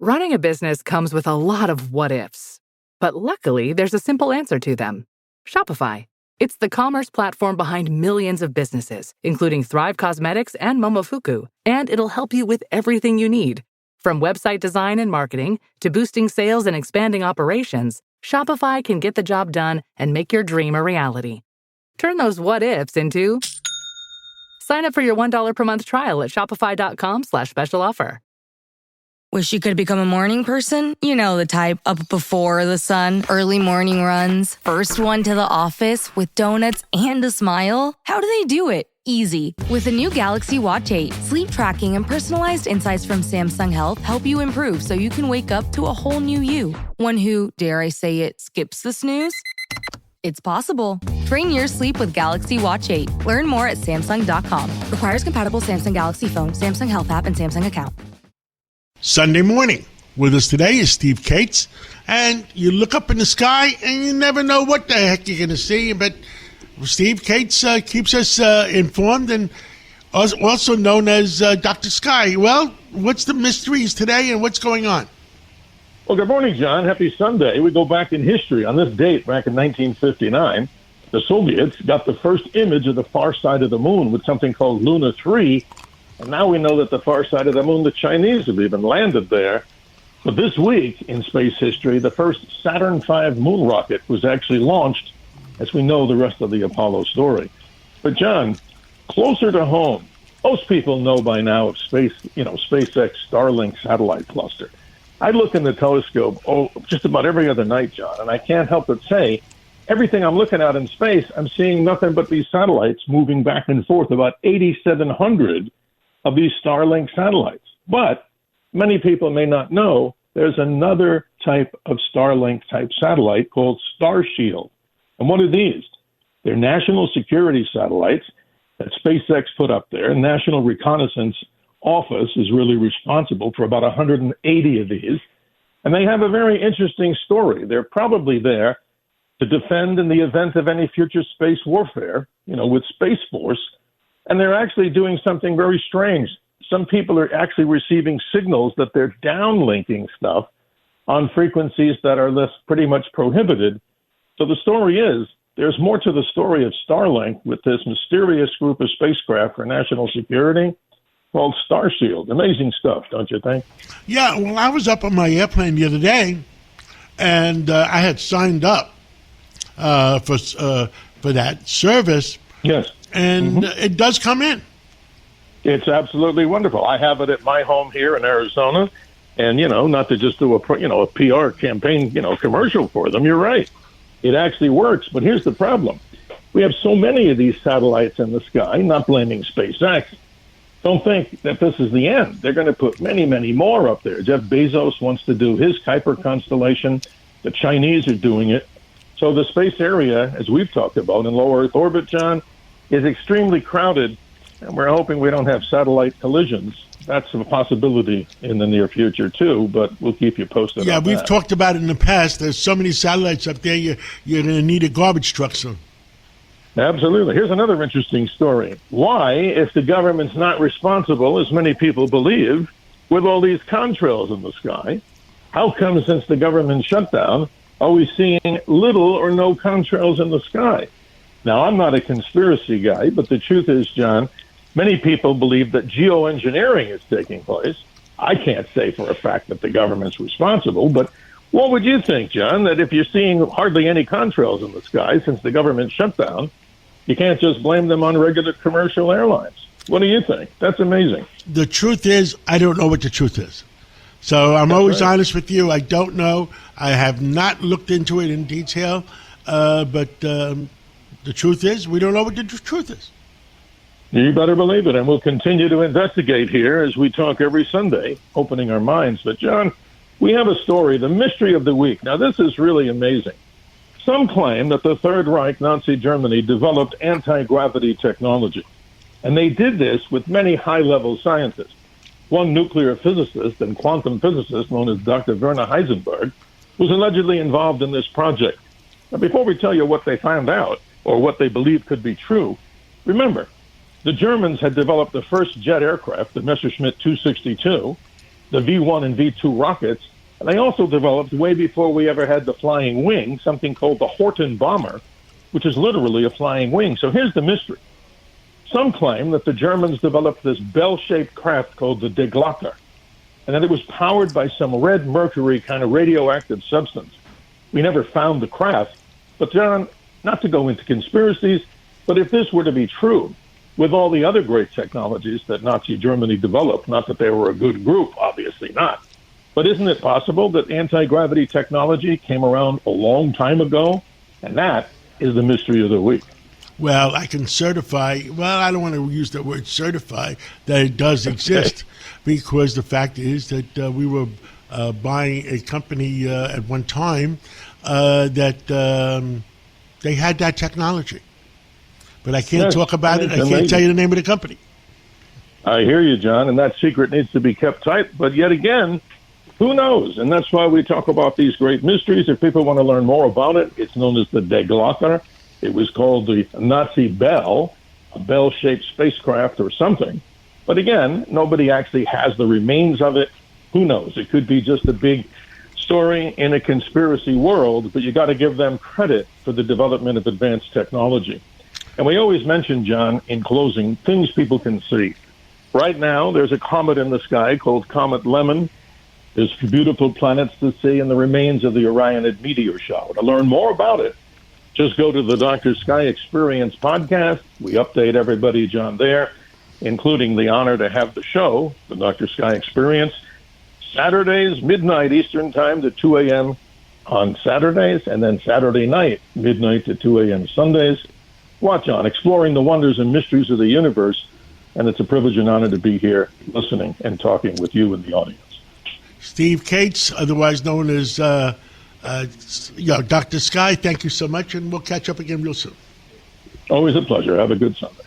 Running a business comes with a lot of what-ifs. But luckily, there's a simple answer to them. Shopify. It's the commerce platform behind millions of businesses, including Thrive Cosmetics and Momofuku, and it'll help you with everything you need. From website design and marketing to boosting sales and expanding operations, Shopify can get the job done and make your dream a reality. Turn those what-ifs into... Sign up for your $1 per month trial at shopify.com/special offer. Wish you could become a morning person? You know the type, up before the sun, early morning runs, first one to the office with donuts and a smile. How do they do it? Easy. With the new Galaxy Watch 8, sleep tracking and personalized insights from Samsung Health help you improve so you can wake up to a whole new you. One who, dare I say it, skips the snooze? It's possible. Train your sleep with Galaxy Watch 8. Learn more at Samsung.com. Requires compatible Samsung Galaxy phone, Samsung Health app, and Samsung account. Sunday morning. With us today is Steve Kates. And you look up in the sky and you never know what the heck you're going to see. But Steve Kates keeps us informed and also known as Dr. Sky. Well, what's the mysteries today and what's going on? Well, good morning, John. Happy Sunday. We go back in history. On this date, back in 1959, the Soviets got the first image of the far side of the moon with something called Luna 3. And now we know that the far side of the moon, the Chinese have even landed there. But this week in space history, the first Saturn V moon rocket was actually launched, as we know the rest of the Apollo story. But, John, closer to home, most people know by now of SpaceX Starlink satellite cluster. I look in the telescope just about every other night, John, and I can't help but say, everything I'm looking at in space, I'm seeing nothing but these satellites moving back and forth, about 8,700 of these Starlink satellites. But many people may not know there's another type of Starlink-type satellite called Starshield. And what are these? They're national security satellites that SpaceX put up there. National Reconnaissance Office is really responsible for about 180 of these. And they have a very interesting story. They're probably there to defend in the event of any future space warfare, with Space Force. And they're actually doing something very strange. Some people are actually receiving signals that they're downlinking stuff on frequencies that are pretty much prohibited. So the story is, there's more to the story of Starlink with this mysterious group of spacecraft for national security called Starshield. Amazing stuff, don't you think? Yeah, well, I was up on my airplane the other day, and I had signed up for that service. Yes. And it does come in. It's absolutely wonderful. I have it at my home here in Arizona, and, not to just do a PR campaign, commercial for them. You're right. It actually works, but here's the problem. We have so many of these satellites in the sky, not blaming SpaceX. Don't think that this is the end. They're going to put many, many more up there. Jeff Bezos wants to do his Kuiper constellation. The Chinese are doing it. So the space area, as we've talked about in low Earth orbit, John, is extremely crowded, and we're hoping we don't have satellite collisions. That's a possibility in the near future, too, but we'll keep you posted on that. Yeah, we've talked about it in the past. There's so many satellites up there, you're going to need a garbage truck soon. Absolutely. Here's another interesting story. Why, if the government's not responsible, as many people believe, with all these contrails in the sky, how come since the government shutdown are we seeing little or no contrails in the sky? Now, I'm not a conspiracy guy, but the truth is, John, many people believe that geoengineering is taking place. I can't say for a fact that the government's responsible, but what would you think, John, that if you're seeing hardly any contrails in the sky since the government shutdown, you can't just blame them on regular commercial airlines? What do you think? That's amazing. The truth is, I don't know what the truth is. So I'm always honest with you. I don't know. I have not looked into it in detail, but the truth is, we don't know what the truth is. You better believe it, and we'll continue to investigate here as we talk every Sunday, opening our minds. But, John, we have a story, the mystery of the week. Now, this is really amazing. Some claim that the Third Reich, Nazi Germany, developed anti-gravity technology. And they did this with many high-level scientists. One nuclear physicist and quantum physicist known as Dr. Werner Heisenberg was allegedly involved in this project. Now, before we tell you what they found out or what they believe could be true, remember, the Germans had developed the first jet aircraft, the Messerschmitt 262, the V-1 and V-2 rockets. And they also developed, way before we ever had the flying wing, something called the Horten bomber, which is literally a flying wing. So here's the mystery. Some claim that the Germans developed this bell-shaped craft called the De Glocker, and that it was powered by some red mercury kind of radioactive substance. We never found the craft. But, John, not to go into conspiracies, but if this were to be true, with all the other great technologies that Nazi Germany developed, not that they were a good group, obviously not, but isn't it possible that anti-gravity technology came around a long time ago? And that is the mystery of the week. Well, I can certify, I don't want to use the word certify, that it does exist, because the fact is that we were buying a company at one time that they had that technology. But I can't talk about it. I can't tell you the name of the company. I hear you, John, and that secret needs to be kept tight. But yet again, who knows? And that's why we talk about these great mysteries. If people want to learn more about it, it's known as the De Glocker. It was called the Nazi Bell, a bell-shaped spacecraft or something. But again, nobody actually has the remains of it. Who knows? It could be just a big story in a conspiracy world, but you got to give them credit for the development of advanced technology. And we always mention, John, in closing, things people can see. Right now, there's a comet in the sky called Comet Lemon. There's beautiful planets to see and the remains of the Orionid meteor shower. To learn more about it, just go to the Dr. Sky Experience podcast. We update everybody, John, there, including the honor to have the show, the Dr. Sky Experience, Saturdays, midnight Eastern time to 2 a.m. on Saturdays, and then Saturday night, midnight to 2 a.m. Sundays. Watch on Exploring the Wonders and Mysteries of the Universe, and it's a privilege and honor to be here listening and talking with you and the audience. Steve Kates, otherwise known as Dr. Sky, thank you so much, and we'll catch up again real soon. Always a pleasure. Have a good Sunday.